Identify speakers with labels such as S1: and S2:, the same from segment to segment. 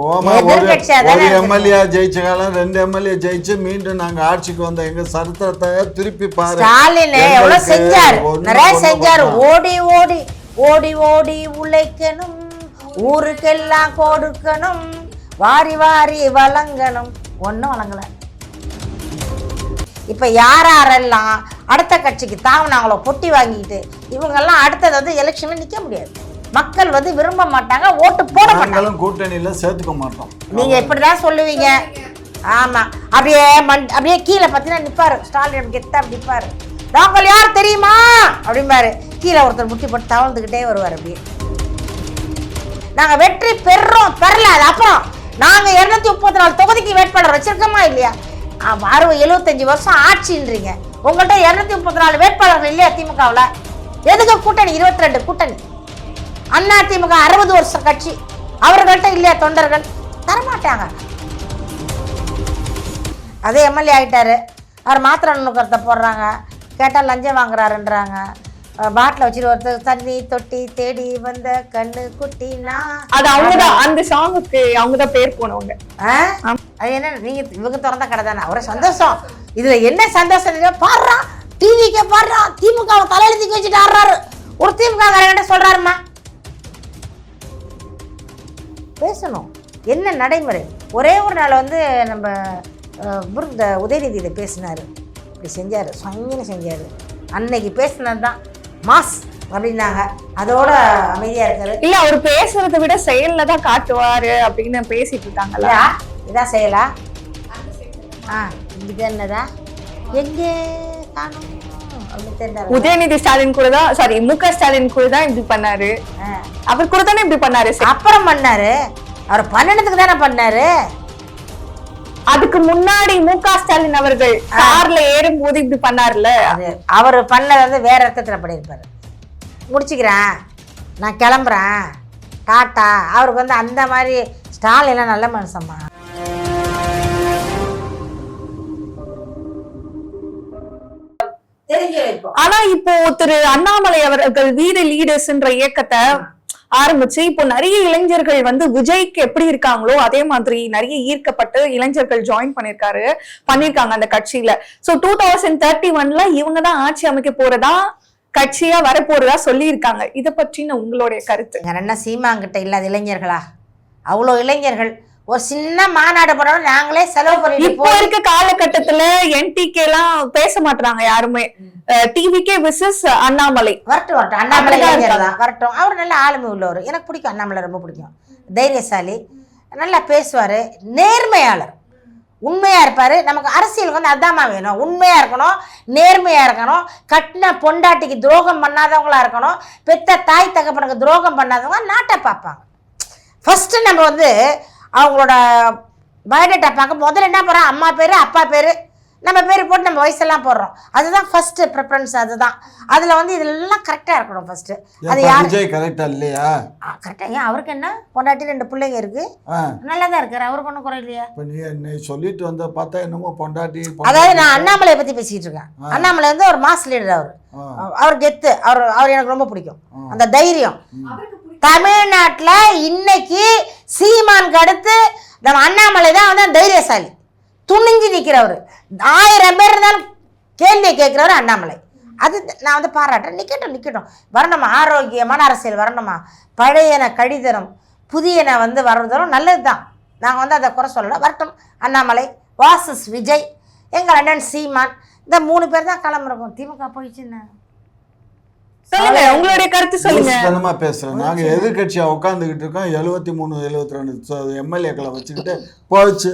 S1: ஒரு எம்எல்ஏ ஜெயிச்ச காலம் 2 எம்எல்ஏ ஜெயிச்சு மீண்டும் நாங்க ஆட்சிக்கு வந்த எங்க சரித்திரத்தை திருப்பி பாரு.
S2: ஸ்டாலின் எவ்வளவு செஞ்சாரு, நிறைய செஞ்சாரு. ஓடி ஓடி ஓடி ஓடி உழைக்கணும், ஊருக்கெல்லாம் கொடுக்கணும், வாரி வாரி வழங்கணும். ஒன்றும் வழங்கல. இப்ப யாரெல்லாம் அடுத்த கட்சிக்கு தாவனாங்களோ பொட்டி வாங்கிட்டு இவங்கெல்லாம் அடுத்தது வந்து எலெக்ஷன்ல நிக்க முடியாது. மக்கள் வந்து விரும்ப மாட்டாங்க, ஓட்டு போட மாட்டாங்க,
S1: கூட்டணியில சேர்த்துக்க மாட்டோம்.
S2: நீங்க இப்படிதான் சொல்லுவீங்க. ஆமா, அப்படியே கீழே பார்த்தீங்கன்னா நிப்பாரு ஸ்டாலின், கெத்தா நிப்பாரு. நாங்கள் யார் தெரியுமா அப்படிம்பாரு. கீழே ஒருத்தர் முட்டி போட்டு தவழ்ந்துக்கிட்டே வருவார். அப்படியே நாங்க வெற்றி பெறோம் பெறல, அது அப்புறம். நாங்க 234 தொகுதிக்கு வேட்பாளர் வச்சிருக்கோமா இல்லையா? 75 வருஷம் ஆட்சின்றீங்க, உங்கள்கிட்ட 234 வேட்பாளர்கள் இல்லையா திமுகவில்? எதுக்கு கூட்டணி? 22 கூட்டணி. அண்ணா திமுக 60 வருஷம் கட்சி, அவர்கள்ட்ட இல்லையா தொண்டர்கள்? தரமாட்டாங்க. அதே எம்எல்ஏ ஆகிட்டாரு, அவர் மாத்திரை நுணுக்கத்தை போடுறாங்க, கேட்டால் லஞ்சம் வாங்குறாருன்றாங்க. பாட்டில் வச்சுட்டு ஒருத்தர் தண்ணி தொட்டி தேடி வந்த கண்ணு குட்டினா,
S3: அது அவங்கதான் அந்த சாங்குக்கு அவங்கதான் பேர் போனவங்க.
S2: அது என்ன, நீங்க இவங்க திறந்த கடை தானே, அவரை சந்தோஷம். இதுல என்ன சந்தோஷம்? பாடுறான், டிவிக்கே பாடுறான், திமுக தலையெழுத்தி வச்சுட்டு ஆடுறாரு. ஒரு திமுக காரங்கிட்ட சொல்றாருமா, பேசணும் என்ன நடைமுறை. ஒரே ஒரு நாள் வந்து நம்ம இந்த உதயநிதி இதை பேசினாரு, இப்படி செஞ்சாரு, சங்கின்னு செஞ்சாரு. அன்னைக்கு பேசினது தான் மாஸ் அப்படின்னாங்க, அதோட அமைதியா இருக்காரு.
S3: இல்ல, அவர் பேசுறதை விட செயல்ல தான் காட்டுவாரு அப்படின்னு பேசிட்டு இருக்காங்கல்ல.
S2: இதான் செயலா? இது என்னதா எங்கே காணும்?
S3: உதயநிதி ஸ்டாலின் கூட தான், சாரி முக ஸ்டாலின் கூட தான் இப்படி பண்ணாரு. அவர் கூட தானே இப்படி பண்ணாரு.
S2: அப்புறம் பண்ணாரு, அவர் பண்ணினதுக்கு தானே பண்ணாரு.
S3: அதுக்கு முன்னாடி முக ஸ்டாலின் அவர்கள் கார்ல ஏறும் போது இப்படி பண்ணாருல்ல.
S2: அவர் பண்ணது வந்து வேற அர்த்தத்துல பண்ணியிருப்பாரு. முடிச்சுக்கிறேன், நான் கிளம்புறேன், டாட்டா. அவருக்கு வந்து அந்த மாதிரி ஸ்டாலின் நல்ல மனுஷம்மா.
S3: ஆனா இப்போ திரு அண்ணாமலை அவர்கள் வீடு லீடர்ஸ்ன்ற இயக்கத்தை ஆரம்பிச்சு இப்போ நிறைய இளைஞர்கள் வந்து விஜய்க்கு எப்படி இருக்காங்களோ அதே மாதிரி நிறைய ஈர்க்கப்பட்டு இளைஞர்கள் ஜாயின் பண்ணிருக்காங்க அந்த கட்சியில. சோ 2031ல இவங்கதான் ஆட்சி அமைக்க போறதா, கட்சியா வரப்போறதா சொல்லி இருக்காங்க. இதை பற்றின உங்களுடைய கருத்து
S2: என்ன? சீமாங்கிட்ட இல்லாத இளைஞர்களா? அவ்வளவு இளைஞர்கள். ஒரு சின்ன மாநாடு போறோம், நாங்களே செலவு பண்ணி.
S3: இப்போ இருக்க காலகட்டத்துல NTK எல்லாம் பேச மாட்டாங்க யாருமே. டிவிகே விசஸ் அண்ணாமலை.
S2: வரட்டும், அண்ணாமலை வரட்டும். அவர் நல்ல ஆளுமை உள்ளவர், எனக்கு பிடிக்கும். அண்ணாமலை ரொம்ப பிடிக்கும். தைரியசாலி, நல்லா பேசுவாரு, நேர்மையாளர், உண்மையா இருப்பாரு. நமக்கு அரசியலுக்கு வந்து அதாமா வேணும், உண்மையா இருக்கணும், நேர்மையா இருக்கணும், கட்டின பொண்டாட்டிக்கு துரோகம் பண்ணாதவங்களா இருக்கணும், பெத்த தாய் தகப்பனுக்கு துரோகம் பண்ணாதவங்க நாட்டை பார்ப்பாங்க. ஃபர்ஸ்ட் நம்ம வந்து அவங்களோட பயோடேட்டா பார்க்க முதல்ல என்ன போகிறோம், அம்மா பேர் அப்பா பேர் நம்ம பேர் போட்டு நம்ம வயசெல்லாம் போடுறோம். அதுதான் ஃபர்ஸ்ட் ப்ரிஃபரன்ஸ். அதுதான் அதில் வந்து இதெல்லாம் கரெக்டாக இருக்கணும் ஃபர்ஸ்ட். அது யார் கரெக்டாக இல்லையா? கரெக்டாக. ஏன் அவருக்கு என்ன, பொண்டாட்டி 2 பிள்ளைங்க இருக்கு, நல்லா தான் இருக்காரு, அவருக்கு ஒன்றும் குறை இல்லையா?
S1: இப்போ நீ சொல்லிட்டு வந்த பார்த்தா என்னமோ பொண்டாட்டி.
S2: அதாவது நான் அண்ணாமலையை பற்றி பேசிக்கிட்டு இருக்கேன். அண்ணாமலை வந்து ஒரு மாஸ் லீடர். அவர் கெத்து, அவர் எனக்கு ரொம்ப பிடிக்கும். அந்த தைரியம். தமிழ்நாட்டில் இன்னைக்கு சீமானுக்கு அடுத்து நம்ம அண்ணாமலை தான் வந்து தைரியசாலி, துணிஞ்சு நிற்கிறவர். 1000 பேர் இருந்தாலும் கேள்வி கேட்கிறவர் அண்ணாமலை. அது நான் வந்து பாராட்டுறேன். நிற்கட்டும் வரணுமா, ஆரோக்கியமான அரசியல் வரணுமா. பழையன கழிதரும் புதியன வந்து வர்றதும் நல்லது தான், நாங்கள் வந்து அதை குறை சொல்லலை. வரட்டும். அண்ணாமலை வாசஸ் விஜய், எங்கள் அண்ணன் சீமான், இந்த 3 பேர் தான் கிளம்புறோம். திமுக போயிடுச்சுன்னு
S3: சொல்லுங்க, உங்களுடைய கருத்து சொல்லுங்க.
S1: பேசுறேன். நாங்க எதிர்கட்சியா உட்காந்துக்கிட்டு இருக்கோம், 73 72 எம்எல்ஏக்களை வச்சுக்கிட்டு போச்சு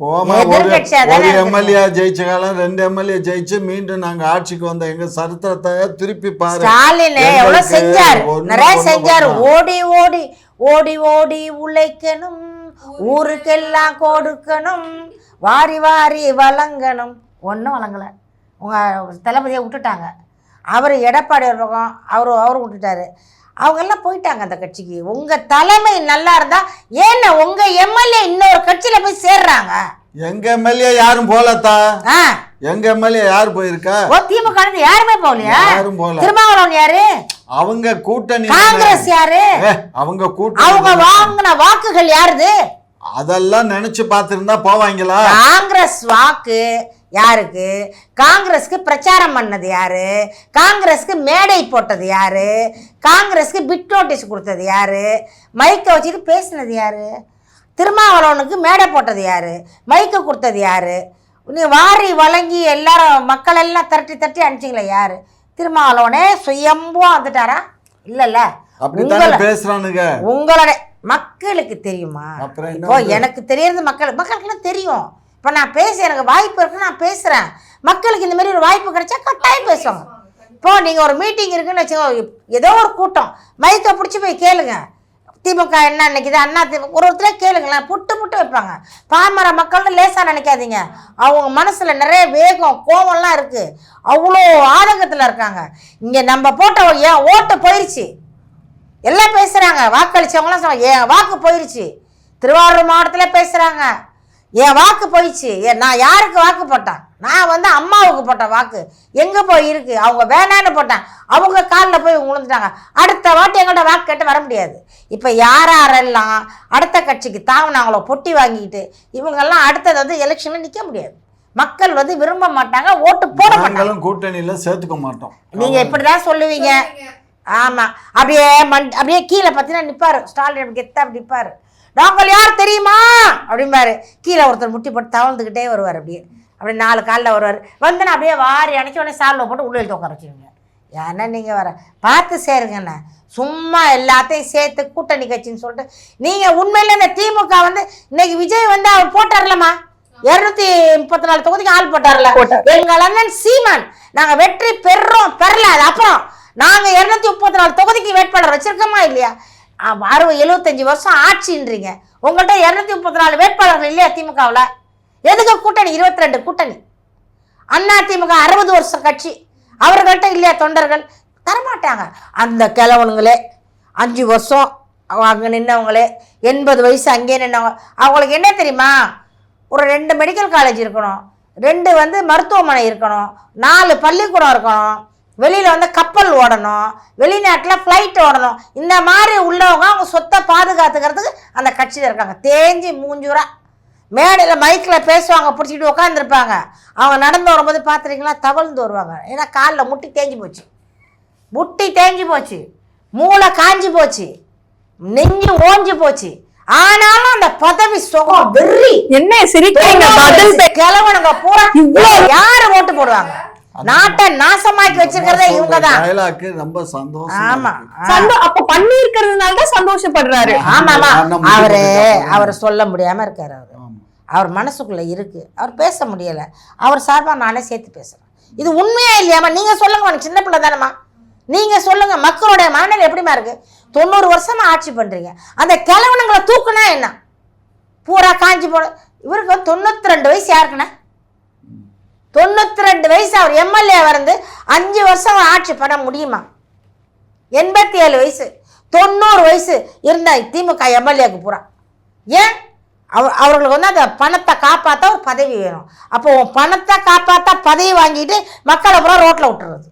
S1: போமா. ஒரு எம்எல்ஏ ஜெயிச்ச காலம் 2 எம்எல்ஏ ஜெயிச்சு மீண்டும் நாங்க ஆட்சிக்கு வந்த எங்க சரித்திரத்தை திருப்பி பாரு.
S2: ஸ்டாலின் எவ்வளவு செஞ்சாரு, நிறைய செஞ்சாரு. ஓடி ஓடி ஓடி ஓடி உழைக்கணும், ஊருக்கெல்லாம் கொடுக்கணும், வாரி வாரி வழங்கணும். ஒன்றும் வழங்கலை. உங்கள் தளபதியை விட்டுட்டாங்க. அவர் எடப்பாடி ஒரு பக்கம், அவரும் விட்டுட்டாரு. அவங்கெல்லாம் போயிட்டாங்க அந்த கட்சிக்கு. உங்கள் தலைமை நல்லா இருந்தா ஏன்னா உங்கள் எம்எல்ஏ இன்னொரு கட்சியில் போய் சேர்றாங்க.
S1: எங்க எம்எல்ஏ யாரும் போலத்தா? எங்க எம்எல்ஏ யாரு போயிருக்கா?
S2: திமுக யாருமே போகலையா? திருமாவளவன் யாரு?
S1: அவங்க கூட்டணி
S2: காங்கிரஸ் யாரு?
S1: அவங்க கூட்டணி
S2: அவங்க வாங்கின வாக்குகள் யாருது?
S1: அதெல்லாம் நினைச்சு பார்த்திருந்தா போவாங்களா?
S2: காங்கிரஸ் வாக்கு யாருக்கு? காங்கிரஸ்க்கு பிரச்சாரம் பண்ணது யாரு? காங்கிரஸ்க்கு மேடை போட்டது யாரு? காங்கிரஸ்க்கு பிட் நோட்டீஸ் கொடுத்தது யாரு? மைக்கை வச்சுட்டு பேசினது யாரு? திருமாவளவனுக்கு மேடை போட்டது யாரு? மைக்கை கொடுத்தது யாரு? நீ வாரி வழங்கி எல்லாரும் மக்கள் எல்லாம் தட்டி அனுப்பிச்சிங்களே யாரு? திருமாவளவனே சுயம்புவா வந்துட்டாரா? இல்லைல்ல.
S1: அப்படித்தானே பேசுறானுங்க.
S2: உங்களோட மக்களுக்கு தெரியுமா? இப்போ எனக்கு தெரியறது மக்களுக்குலாம் தெரியும். இப்போ நான் எனக்கு வாய்ப்பு இருக்குன்னு நான் பேசுகிறேன். மக்களுக்கு இந்த மாதிரி ஒரு வாய்ப்பு கிடைச்சா கட்டாயம் பேசுவாங்க. இப்போ நீங்கள் ஒரு மீட்டிங் இருக்குன்னு வச்சுக்கோங்க, ஏதோ ஒரு கூட்டம், மைக்கை பிடிச்சி போய் கேளுங்க. திமுக என்ன நினைக்குது, அண்ணா திமுக ஒருத்தரே கேளுங்களேன். புட்டு வைப்பாங்க. பாமர மக்கள்னு லேசாக நினைக்காதீங்க. அவங்க மனசில் நிறைய வேகம் கோவம்லாம் இருக்குது. அவ்வளோ ஆதங்கத்தில் இருக்காங்க. இங்கே நம்ம போட்ட ஏன் ஓட்டு போயிடுச்சு, எல்லாம் பேசுகிறாங்க. வாக்களித்தவங்களாம் சொல்லுவாங்க என் வாக்கு போயிடுச்சு. திருவாரூர் மாவட்டத்தில் பேசுகிறாங்க என் வாக்கு போயிடுச்சு. நான் யாருக்கு வாக்கு போட்டேன்? நான் வந்து அம்மாவுக்கு போட்ட வாக்கு எங்கே போய் இருக்கு? அவங்க வேணான்னு போட்டேன், அவங்க காலில் போய் விழுந்துட்டாங்க. அடுத்த வாட்டி எங்கள்கிட்ட வாக்கு கேட்டு வர முடியாது. இப்போ யாரெல்லாம் அடுத்த கட்சிக்கு தாங்கினாங்களோ பொட்டி வாங்கிக்கிட்டு இவங்கெல்லாம் அடுத்தது வந்து எலெக்ஷனில் நிற்க முடியாது. மக்கள் வந்து விரும்ப மாட்டாங்க, ஓட்டு போட மாட்டாங்க.
S1: கூட்டணியில் சேர்த்துக்க மாட்டோம்.
S2: நீங்கள் இப்படி தான் சொல்லுவீங்க. ஆமாம், அப்படியே கீழே பார்த்தீங்கன்னா நிற்பார் ஸ்டாலின், கெத்தா அப்படி நிற்பார். நாங்கள் யார் தெரியுமா அப்படிம்பாரு. கீழே ஒருத்தர் முட்டி போட்டு தவழ்ந்துக்கிட்டே வருவார். அப்படியே 4 காலில் வருவார். வந்து நான் அப்படியே வாரி அணைச்சி உடனே சாலில் போட்டு உள்ள எழுத்து உட்கார வச்சுருங்க. ஏன்னா நீங்கள் வர பார்த்து சேருங்கண்ணே. சும்மா எல்லாத்தையும் சேர்த்து கூட்டணி கட்சின்னு சொல்லிட்டு நீங்கள் உண்மையில் இந்த திமுக வந்து இன்னைக்கு விஜய் வந்து அவர் போட்டார்லம்மா 234 தொகுதிக்கு ஆள் போட்டார்ல. எங்கள் அண்ணன் சீமான் நாங்கள் வெற்றி பெறல. அது அப்புறம் நாங்கள் 234 தொகுதிக்கு வேட்பாளர் வச்சிருக்கோமா இல்லையா? 75 வருஷம் ஆட்சின்றீங்க. உங்கள்கிட்ட 234 வேட்பாளர்கள் இல்லையா திமுகவில்? எதுக்கு கூட்டணி? 22 கூட்டணி. அண்ணா திமுக 60 வருஷம் கட்சி, அவர்கள்ட்ட இல்லையா தொண்டர்கள்? தரமாட்டாங்க. அந்த கிழவனுங்களே 5 வருஷம் அங்கே நின்றவங்களே 80 வயசு அங்கேயே நின்றவங்க. அவங்களுக்கு என்ன தெரியுமா? ஒரு 2 மெடிக்கல் காலேஜ் இருக்கணும், 2 வந்து மருத்துவமனை இருக்கணும், 4 பள்ளிக்கூடம் இருக்கணும், வெளியில் வந்து கப்பல் ஓடணும், வெளிநாட்டில் ஃப்ளைட் ஓடணும். இந்த மாதிரி உள்ளவங்க அவங்க சொத்தை பாதுகாத்துக்கிறதுக்கு அந்த கட்சியில் இருக்காங்க. தேஞ்சி மூஞ்சூரா மேடையில் மைக்கில் பேசுவாங்க, பிடிச்சிக்கிட்டு உட்காந்துருப்பாங்க. அவங்க நடந்து வரும்போது பார்த்துருக்கீங்களா தவழ்ந்து வருவாங்க. ஏன்னா காலில் முட்டி தேஞ்சு போச்சு, மூளை காஞ்சி போச்சு, நெஞ்சு ஓஞ்சி போச்சு. ஆனாலும் அந்த பதவி சுகம் வெறி.
S3: என்ன சிரிக்கிறீங்க?
S2: கிழவனுங்க பூரா யாரு ஓட்டு போடுவாங்க? நாட்டை நாசமாக்கி வச்சிருக்கிறதே இவங்கதான்.
S1: ரொம்ப சந்தோஷம்.
S2: ஆமா,
S3: அப்ப பண்ணி இருக்கிறதுனால தான் சந்தோஷப்படுறாரு.
S2: ஆமாமா, அவர் சொல்ல முடியாம இருக்காரு. அவர் மனசுக்குள்ள இருக்கு, அவர் பேச முடியல. அவர் சார்பா நானே சேர்த்து பேசுறேன். இது உண்மையா இல்லையாமா? நீங்க சொல்லுங்க, சின்ன பிள்ளை தானம்மா, நீங்க சொல்லுங்க. மக்களுடைய மனநிலை எப்படிமா இருக்கு? 90 வருஷமா ஆட்சி பண்றீங்க. அந்த கிழவனுங்களை தூக்குனா என்ன? பூரா காஞ்சி போட. இவருக்கு 92 வயசு. யாருக்குண்ணா 92 வயசு? அவர் எம்எல்ஏ வந்து 5 வருஷம் ஆட்சி பண்ண முடியுமா? 87 வயசு 90 வயசு இருந்த திமுக எம்எல்ஏக்கு பூரா. ஏன்? அவர்களுக்கு வந்து அந்த பணத்தை காப்பாற்ற ஒரு பதவி வேணும். அப்போ பணத்தை காப்பாற்ற பதவி வாங்கிட்டு மக்களை பூரா ரோட்டில் விட்டுறது.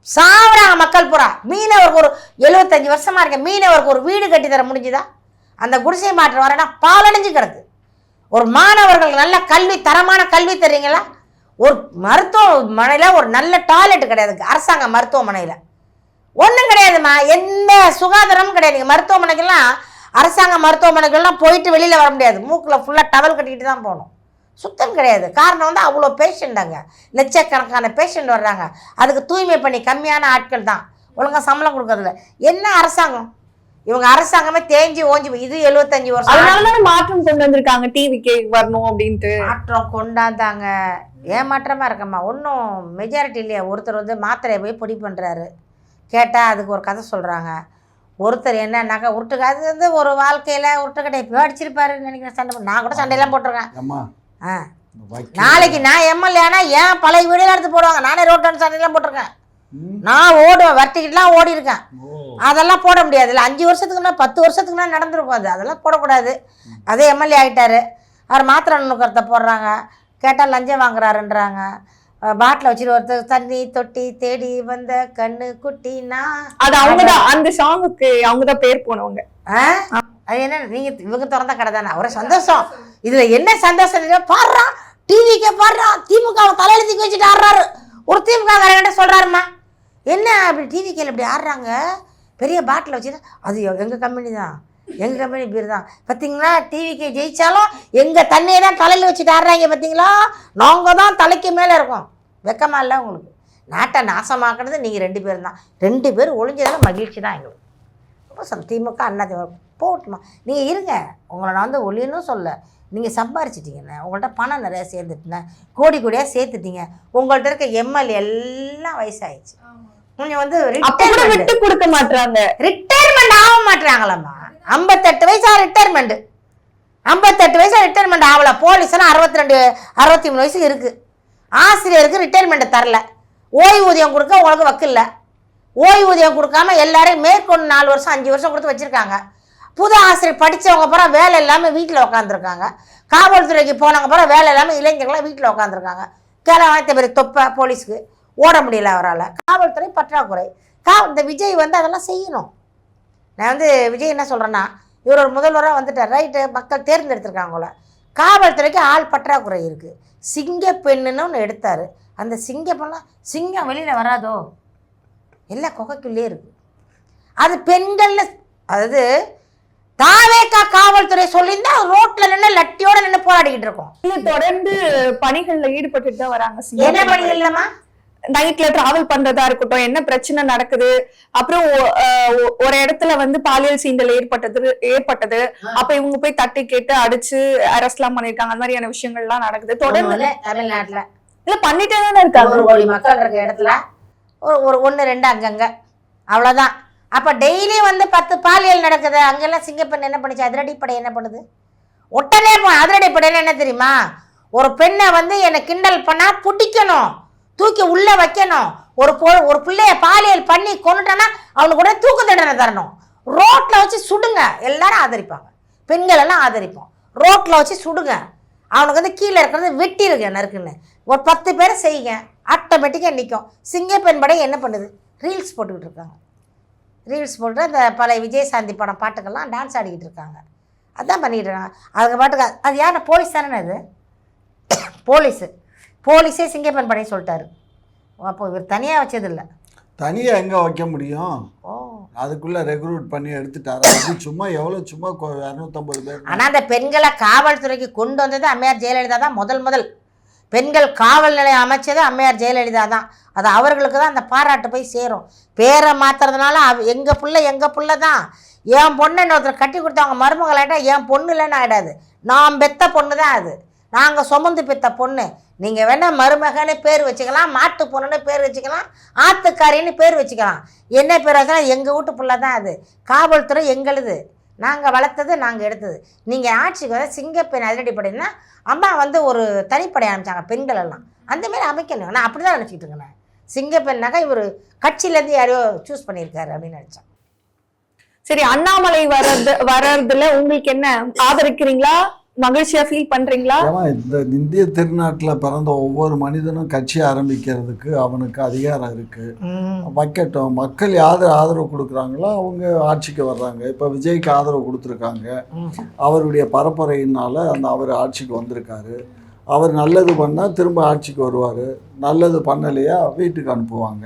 S2: சாவறாங்க மக்கள் பூரா. மீனவருக்கு ஒரு 75 வருஷமா இருக்க மீனவருக்கு ஒரு வீடு கட்டி தர முடிஞ்சுதா? அந்த குடிசை மாற்றம் வரேன்னா பாலடைஞ்சு கிடக்கு. ஒரு மாணவர்கள் நல்ல கல்வி, தரமான கல்வி தர்றீங்களா? ஒரு மருத்துவமனையில் ஒரு நல்ல டாய்லெட் கிடையாது. அரசாங்க மருத்துவமனையில் ஒன்றும் கிடையாதுமா, எந்த சுகாதாரமும் கிடையாது. நீங்கள் மருத்துவமனைக்கெல்லாம், அரசாங்க மருத்துவமனைகள்லாம் போயிட்டு வெளியில் வர முடியாது. மூக்கில் ஃபுல்லாக டவல் கட்டிக்கிட்டு தான் போகணும். சுத்தம் கிடையாது. காரணம் வந்து அவ்வளோ பேஷண்ட், அங்கே லட்சக்கணக்கான பேஷண்ட் வர்றாங்க. அதுக்கு தூய்மை பண்ணி கம்மியான ஆட்கள் தான், ஒழுங்காக சம்பளம் கொடுக்கறதில்ல. என்ன அரசாங்கம்? இவங்க அரசாங்கமே தேஞ்சி ஓஞ்சி. இது 75 வருஷம்.
S3: அதனாலதானே மாற்றம் கொண்டு வந்திருக்காங்க, டிவிக்கு வரணும் அப்படின்ட்டு. மாற்றம்
S2: கொண்டாந்தாங்க. ஏமாற்றமா இருக்கம்மா. ஒன்றும் மெஜாரிட்டி இல்லையா? ஒருத்தர் வந்து மாத்திரையை போய் பொடி பண்ணுறாரு, கேட்டால் அதுக்கு ஒரு கதை சொல்கிறாங்க. ஒருத்தர் என்னன்னாக்கா உருட்டுக்க, அது வந்து ஒரு வாழ்க்கையில் உருட்டுக்கடை இப்போ அடிச்சிருப்பாருன்னு நினைக்கிறேன். சண்டை நான் கூட சண்டையெல்லாம் போட்டிருக்கேன். நாளைக்கு நான் எம்எல்ஏனா ஏன் பழைய வீடியோ எடுத்து போடுவாங்க. நானே ரோட்டு சண்டையெல்லாம் போட்டிருக்கேன். நான் ஓடுவேன், வட்டிக்கிட்டுலாம் ஓடி இருக்கேன். அதெல்லாம் போட முடியாது. இல்லை 5 வருஷத்துக்குன்னா 10 வருஷத்துக்குன்னா நடந்துருக்கும். அதெல்லாம் போடக்கூடாது. அதே எம்எல்ஏ ஆகிட்டாரு. அவர் மாத்திரை நுணுக்கத்தை போடுறாங்க, கேட்டால் லஞ்சம் வாங்குறாருன்றாங்க. பாட்டில் வச்சுட்டு ஒருத்தர் தண்ணி தொட்டி தேடி வந்த கண்ணு குட்டினா
S3: அது அவங்கதான் அந்த சாங்குக்கு அவங்கதான் பேர் போனவங்க.
S2: அது என்ன நீங்க இவங்க திறந்த கடை தானே ஒரு சந்தோஷம். இதுல என்ன சந்தோஷம் பாடுறா டிவிக்கே பாடுறா திமுக தலையில தூக்கி வச்சுட்டு ஆடுறாரு. ஒரு திமுக காரங்கிட்ட சொல்றாருமா என்ன அப்படி டிவிக்கேல இப்படி ஆடுறாங்க பெரிய பாட்டில் வச்சுட்டு அது எங்கள் கம்பெனி தான் எங்கள் கம்பெனி பேர் தான் பார்த்தீங்களா டிவிக்கு ஜெயிச்சாலும் எங்கள் தண்ணியை தான் தலையில் வச்சுட்டு ஆடுறாங்க பார்த்தீங்களா நாங்கள் தான் தலைக்கு மேலே இருக்கோம். வெக்கமா இல்லை உங்களுக்கு? நாட்டை நாசமாக்குறது நீங்கள் 2 பேர் தான். 2 பேர் ஒழிஞ்சதால மகிழ்ச்சி தான் எங்களுக்கு. ரொம்ப திமுக அண்ணா போட்டுமா நீங்கள் இருங்க. உங்களை நான் வந்து ஒளியன்னு சொல்ல நீங்கள் சம்பாரிச்சிட்டிங்கண்ணே உங்கள்கிட்ட பணம் நிறையா சேர்ந்துட்டுண்ணே கோடி கோடியாக சேர்த்துட்டீங்க. உங்கள்கிட்ட இருக்க எம்எல்ஏ எல்லாம் வயசாகிடுச்சு. நீங்கள் வந்து
S3: விட்டு கொடுக்க மாட்டாங்க
S2: ரிட்டையர்மெண்ட் ஆக மாட்டாங்களாம்மா. 58 வயசா ரிட்டையர்மெண்ட் 58 வயசா ரிட்டையர்மெண்ட் ஆகல. போலீஸ்லாம் 62 63 வயசு இருக்குது. ஆசிரியருக்கு ரிட்டையர்மெண்ட்டை தரல. ஓய்வூதியம் கொடுக்க உங்களுக்கு வக்கில்ல. ஓய்வூதியம் கொடுக்காம எல்லாரையும் மேற்கொண்டு 4 வருஷம் 5 வருஷம் கொடுத்து வச்சுருக்காங்க. புது ஆசிரியர் படித்தவங்க பிறகு வேலை இல்லாமல் வீட்டில் உட்காந்துருக்காங்க. காவல்துறைக்கு போனவங்க பிறகு வேலை இல்லாமல் இளைஞர்களாம் வீட்டில் உட்காந்துருக்காங்க. வாய்த்த பேர் தொப்பை போலீஸுக்கு ஓட முடியல அவரால். காவல்துறை பற்றாக்குறை. இந்த விஜய் வந்து அதெல்லாம் செய்யணும். நான் வந்து விஜய் என்ன சொல்கிறேன்னா இவர் ஒரு முதல்வராக வந்துட்டார் ரைட்டு மக்கள் தேர்ந்தெடுத்திருக்காங்கள. காவல்துறைக்கு ஆள் பற்றாக்குறை இருக்குது. சிங்க பெண்ணுன்னு ஒன்று எடுத்தார். அந்த சிங்க பெண்ணா சிங்கம் வெளியில் வராதோ எல்லாம் குகைக்குள்ளே இருக்குது. அது பெண்கள் அதாவது தாவேக்கா காவல்துறை சொல்லியிருந்தா ரோட்ல நின்று லட்டியோட நின்று போராடிக்கிட்டு இருக்கோம்.
S3: தொடர்ந்து பணிகள்ல ஈடுபட்டு தான் வராங்க.
S2: என்ன பணிகள் இல்லம்மா?
S3: நைட்ல டிராவல் பண்றதா இருக்கட்டும், என்ன பிரச்சனை நடக்குது, அப்புறம் ஒரு இடத்துல வந்து பாலியல் சீண்டல் ஏற்பட்டது அப்ப இவங்க போய் தட்டி கேட்டு அடிச்சு அரெஸ்ட் எல்லாம் பண்ணிருக்காங்க. அந்த மாதிரியான விஷயங்கள்லாம் நடக்குது தொடர்ந்து
S2: தமிழ்நாட்டுல.
S3: இல்ல பண்ணிட்டே தானே இருக்காங்க.
S2: 1 கோடி மக்கள் இருக்க இடத்துல ஒரு 1 2 அங்கங்க அவ்வளவுதான். அப்ப டெய்லி வந்து 10 பாலியல் நடக்குது. அங்கெல்லாம் சிங்கப்பெண் என்ன பண்ணுச்சு? அதிரடிப்படை என்ன பண்ணுது? உடனே அதிரடிப்படையில என்ன தெரியுமா? ஒரு பெண்ணை வந்து என்னை கிண்டல் பண்ணா பிடிக்கணும், தூக்கி உள்ள வைக்கணும். ஒரு பிள்ளைய பாலியல் பண்ணி கொண்டுட்டானா அவனுக்கு கூட தூக்கு தண்டனை தரணும். ரோட்ல வச்சு சுடுங்க. எல்லாரும் ஆதரிப்பாங்க. பெண்கள் எல்லாம் ஆதரிப்போம். ரோட்ல வச்சு சுடுங்க. அவனுக்கு வந்து கீழே இருக்கிறது வெட்டிருங்க நறுக்குன்னு. ஒரு 10 பேரை செய்யுங்க. ஆட்டோமேட்டிக்காக நிற்கும். சிங்கப்பெண் படை என்ன பண்ணுது? ரீல்ஸ் போட்டுக்கிட்டு இருக்காங்க. ரீல்ஸ் போட்டு அந்த பழைய விஜயசாந்தி படம் பாட்டுக்கெல்லாம் டான்ஸ் ஆடிக்கிட்டு இருக்காங்க. அதான் பண்ணிக்கிட்டு இருக்காங்க. அதுக்கு பாட்டுக்கு அது யார்? போலீஸ் தானே அது? போலீஸே சிங்கப்பெண் படையை சொல்லிட்டாரு. அப்போ இவர் தனியாக வச்சது இல்லை.
S1: தனியாக எங்கே வைக்க முடியும்? அதுக்குள்ளே ரெக்ரூட் பண்ணி எடுத்துட்டாரு. அது சும்மா எவ்வளோ சும்மா 250 பேர்.
S2: ஆனால் அந்த பெண்களை காவல்துறைக்கு கொண்டு வந்தது அம்மையார் ஜெயலலிதா தான். முதல் பெண்கள் காவல் நிலையம் அமைச்சது அம்மையார் ஜெயலலிதா தான். அது அவர்களுக்கு தான் அந்த பாராட்டு போய் சேரும். பேரை மாற்றுறதுனால எங்கள் பிள்ளை தான். என் பொண்ணு ஒருத்தர் கட்டி கொடுத்தவங்க மருமகளாயிட்டா என் பொண்ணு இல்லைன்னு ஆகிடாது. நான் பெத்த பொண்ணு தான் அது. நாங்கள் சுமந்து பெத்த பொண்ணு. நீங்கள் வேணால் மருமகன்னு பேர் வச்சுக்கலாம், மாட்டு பொண்ணுன்னு பேர் வச்சுக்கலாம், ஆத்துக்காரின்னு பேர் வச்சுக்கலாம். என்ன பேர் வச்சுக்கலாம்? எங்கள் வீட்டு பிள்ளை தான் அது. காவல்துறை எங்களுது. நாங்கள் வளர்த்தது, நாங்கள் எடுத்தது. நீங்கள் ஆட்சிக்கு வந்து சிங்கப்பெண் அதிரடிப்படைன்னா அம்மா வந்து ஒரு தனிப்படை அமைச்சாங்க பெண்கள் எல்லாம். அந்தமாரி அமைக்கணும். நான் அப்படி தான் நினச்சிக்கிட்டு இருக்கேன். சிங்கப்பெண்ணாக்கா இவர் கட்சியிலேருந்து யாரையோ சூஸ் பண்ணியிருக்காரு அப்படின்னு நினச்சேன்.
S3: சரி, அண்ணாமலை வர்றதுல உங்களுக்கு என்ன, ஆதரிக்கிறீங்களா, மகிழ்ச்சியா ஃபீல் பண்றீங்களா?
S1: இந்த இந்திய திருநாட்டில் பிறந்த ஒவ்வொரு மனிதனும் கட்சி ஆரம்பிக்கிறதுக்கு அவனுக்கு அதிகாரம் இருக்கு. வைக்கட்டும். மக்கள் யார் ஆதரவு கொடுக்குறாங்களோ அவங்க ஆட்சிக்கு வர்றாங்க. இப்போ விஜய்க்கு ஆதரவு கொடுத்துருக்காங்க. அவருடைய பரப்புரையினால அவர் ஆட்சிக்கு வந்திருக்காரு. அவர் நல்லது பண்ணால் திரும்ப ஆட்சிக்கு வருவார். நல்லது பண்ணலையா வீட்டுக்கு அனுப்புவாங்க.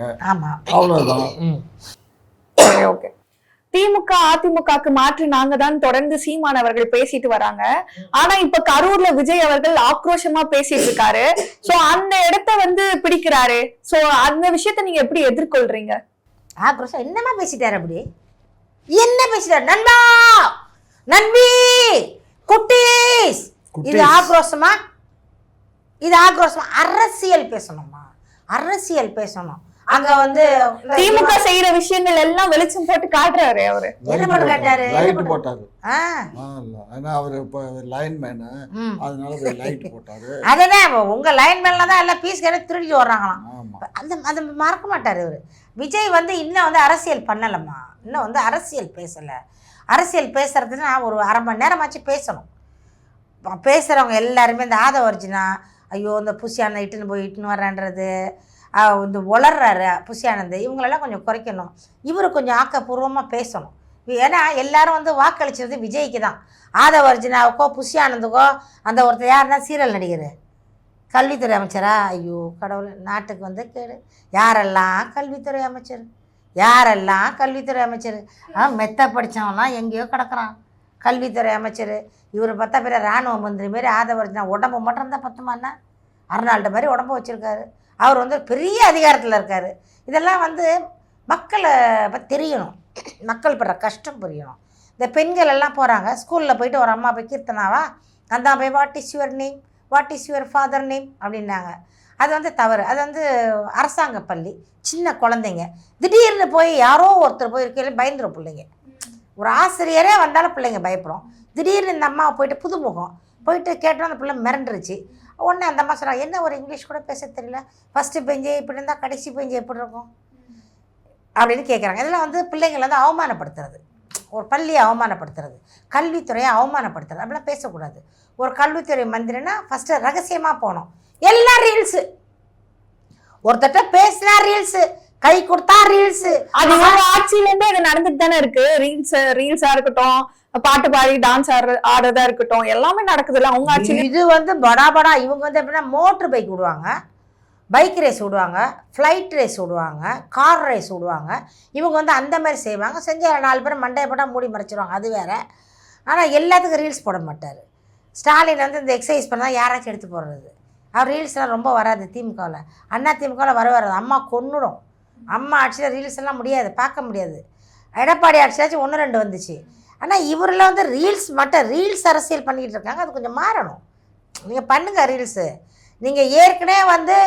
S1: அவ்வளோதான்.
S3: ஓகே. திமுக அதிமுகக்கு மாற்றி நாங்க தான் தொடர்ந்து சீமான் அவர்கள் பேசிட்டு வராங்க. ஆனா இப்ப கரூர்ல விஜய் அவர்கள் ஆக்ரோஷமா பேசிட்டு இருக்காரு. சோ அந்த இடத்த வந்து பிடிக்கிறாரு. சோ அந்த விஷயத்த நீங்க எப்படி எதிர்கொள்றீங்க?
S2: ஆக்ரோஷம் என்னமா பேசிட்டாரு? அப்படி என்ன பேசிட்டாரு? நண்பா, நண்பி, குட்டீஸ், இது ஆக்ரோஷமா? இது ஆக்ரோஷமா? அரசியல் பேசணுமா? அரசியல் பேசணும். அங்க வந்து
S3: திமுக செய்யற விஷயங்கள் எல்லாம் வெளிச்சம் போட்டு காட்டுறாரு. அவரு
S2: என்ன பண்ண காட்டாரு?
S1: லைட் போட்டாரு. ஆனா அவரு இப்ப லைன்மேன், அதனால லைட் போட்டாரு.
S2: அதுதான் உங்க லைன்மேன்ல தான் எல்லாம் பீஸ் கேட்டு திருடிட்டு வர்றாங்களாம். அது மறக்க மாட்டாரு இவரு. விஜய் வந்து இன்னும் வந்து அரசியல் பண்ணலம்மா. இன்னும் வந்து அரசியல் பேசல. அரசியல் பேசுறதுன்னா ஒரு 1/2 மணி நேரமாச்சு பேசணும். பேசுறவங்க எல்லாருமே இந்த ஆதவர்ஜினா ஐயோ இந்த புஷியானந்த் இட்டுன்னு வர்றான்றது இந்த வளர்றாரு புஷியானந்த், இவங்களெல்லாம் கொஞ்சம் குறைக்கணும். இவர் கொஞ்சம் ஆக்கப்பூர்வமாக பேசணும். ஏன்னா எல்லாரும் வந்து வாக்களிச்சது விஜய்க்கு தான். ஆதவர்ஜினாவுக்கோ புஷியானந்துக்கோ அந்த ஒருத்தர் யாருன்னா சீரியல் நடிகர், கல்வித்துறை அமைச்சரா, ஐயோ கடவுள், நாட்டுக்கு வந்து கேடு. யாரெல்லாம் கல்வித்துறை அமைச்சர், யாரெல்லாம் கல்வித்துறை அமைச்சர், மெத்த படித்தவன்லாம் எங்கேயோ கிடக்குறான் கல்வித்துறை அமைச்சர். இவர் பார்த்தா பேர் இராணுவ மந்திரி மாரி ஆதவர்ஜினா உடம்பு மட்டும் இருந்தால் பத்துமானா, அர்னால்டு மாதிரி உடம்பு வச்சுருக்காரு. அவர் வந்து பெரிய அதிகாரத்தில் இருக்கார். இதெல்லாம் வந்து மக்களை பற்றி தெரியணும், மக்கள் படுற கஷ்டம் புரியணும். இந்த பெண்கள் எல்லாம் போகிறாங்க ஸ்கூலில் போயிட்டு ஒரு அம்மா போய் கீர்த்தனாவா அந்த போய் what is your name, what is your father name அப்படின்னாங்க. அது வந்து தவறு. அது வந்து அரசாங்க பள்ளி, சின்ன குழந்தைங்க. திடீர்னு போய் யாரோ ஒருத்தர் போய் இருக்கையில் பயந்துடும் பிள்ளைங்க. ஒரு ஆசிரியரே வந்தாலும் பிள்ளைங்க பயப்படும். திடீர்னு இந்த அம்மாவை போயிட்டு புதுமுகம் போயிட்டு கேட்டோம், அந்த பிள்ளை மிரண்டுருச்சு. உடனே அந்த அம்மா சொல்கிறாங்க, என்ன ஒரு இங்கிலீஷ் கூட பேச தெரியல, ஃபஸ்ட்டு பெஞ்சே இப்படி இருந்தால் கடைசி பெஞ்சு எப்படி இருக்கும் அப்படின்னு கேட்குறாங்க. இதெல்லாம் வந்து பிள்ளைங்களை வந்து அவமானப்படுத்துறது, ஒரு பள்ளியை அவமானப்படுத்துறது, கல்வித்துறையை அவமானப்படுத்துறது, அப்படிலாம் பேசக்கூடாது. ஒரு கல்வித்துறை மந்திரினா ஃபஸ்ட்டு ரகசியமாக போகணும். எல்லாம் ரீல்ஸு, ஒருத்தட்ட பேசினா ரீல்ஸு, கை கொடுத்தா ரீல்ஸு.
S3: அது ஆட்சியிலேருந்தே அது நடந்துட்டு தானே இருக்கு. ரீல்ஸா இருக்கட்டும், பாட்டு பாடி டான்ஸ் ஆடுறதா இருக்கட்டும், எல்லாமே நடக்குதுல்ல அவங்க ஆட்சியில.
S2: இது வந்து படா இவங்க வந்து எப்படின்னா மோட்டர் பைக் விடுவாங்க, பைக் ரேஸ் விடுவாங்க, ஃப்ளைட் ரேஸ் விடுவாங்க, கார் ரேஸ் விடுவாங்க. இவங்க வந்து அந்த மாதிரி செய்வாங்க. செஞ்ச 4 பேர் மண்டையை போட்டால் மூடி மறைச்சிடுவாங்க, அது வேறு. ஆனால் எல்லாத்துக்கும் ரீல்ஸ் போட மாட்டார். ஸ்டாலின் வந்து இந்த எக்ஸசைஸ் பண்ணால் யாராச்சும் எடுத்து போடுறது. அவர் ரீல்ஸ்லாம் ரொம்ப வராது திமுகவில். அண்ணா திமுகவில் வராது. அம்மா கொன்னுடும். அம்மா ஆட்சியில் ரீல்ஸ் எல்லாம் முடியாது, பார்க்க முடியாது. எடப்பாடி ஆட்சியாச்சும் 1-2 வந்துச்சு. ஆனால் இவரில் வந்து ரீல்ஸ் மட்டும் ரீல்ஸ் அரசியல் பண்ணிக்கிட்டு இருக்காங்க. அது கொஞ்சம் மாறணும். நீங்கள் பண்ணுங்கள் ரீல்ஸு. நீங்கள் ஏற்கனவே வந்து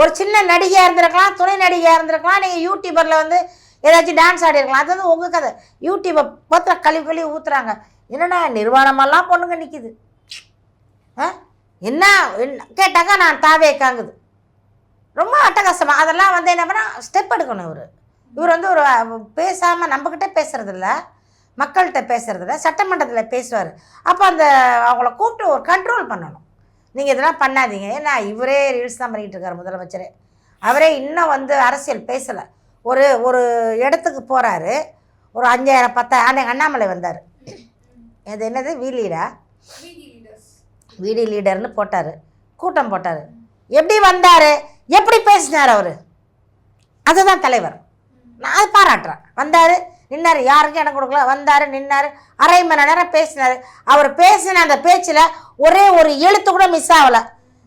S2: ஒரு சின்ன நடிகையாக இருந்திருக்கலாம், துணை நடிகையாக இருந்திருக்கலாம், நீங்கள் யூடியூபரில் வந்து ஏதாச்சும் டான்ஸ் ஆடிருக்கலாம். அது வந்து உங்கள் கதை. யூடியூப்பை பார்த்து கழுவி ஊற்றுறாங்க. என்னடா நிர்வாணமெல்லாம் பொண்ணுங்க நிற்கிது, என்ன கேட்டாக்கா நான் தாவேக்காங்குது. ரொம்ப அட்டகாசமாக அதெல்லாம் வந்து என்ன பண்ணால் ஸ்டெப் எடுக்கணும். இவர் வந்து ஒரு பேசாமல் நம்மக்கிட்ட பேசுகிறதில்ல, மக்கள்கிட்ட பேசுகிறதில்ல, சட்டமன்றத்தில் பேசுவார். அப்போ அந்த அவங்கள கூப்பிட்டு ஒரு கண்ட்ரோல் பண்ணணும். நீங்கள் இதெல்லாம் பண்ணாதீங்க. ஏன்னா இவரே ரீல்ஸ் தான் பண்ணிக்கிட்டு இருக்கார் முதலமைச்சரே. அவரே இன்னும் வந்து அரசியல் பேசலை. ஒரு இடத்துக்கு போகிறாரு, ஒரு 5000-10,000 அண்ணாமலை வந்தார். இது என்னது வீடி லீடர்னு போட்டார், கூட்டம் போட்டார். எப்படி வந்தார், எப்படி பேசினார் அவர், அதுதான் தலைவர். நான் அது பாராட்டுறேன். வந்தார், நின்னார், யாருக்கும் இடம் கொடுக்கல, வந்தார், நின்னார், அரை மணி நேரம் பேசினார். அவர் பேசின அந்த பேச்சில் ஒரே ஒரு எழுத்து கூட மிஸ் ஆகலை.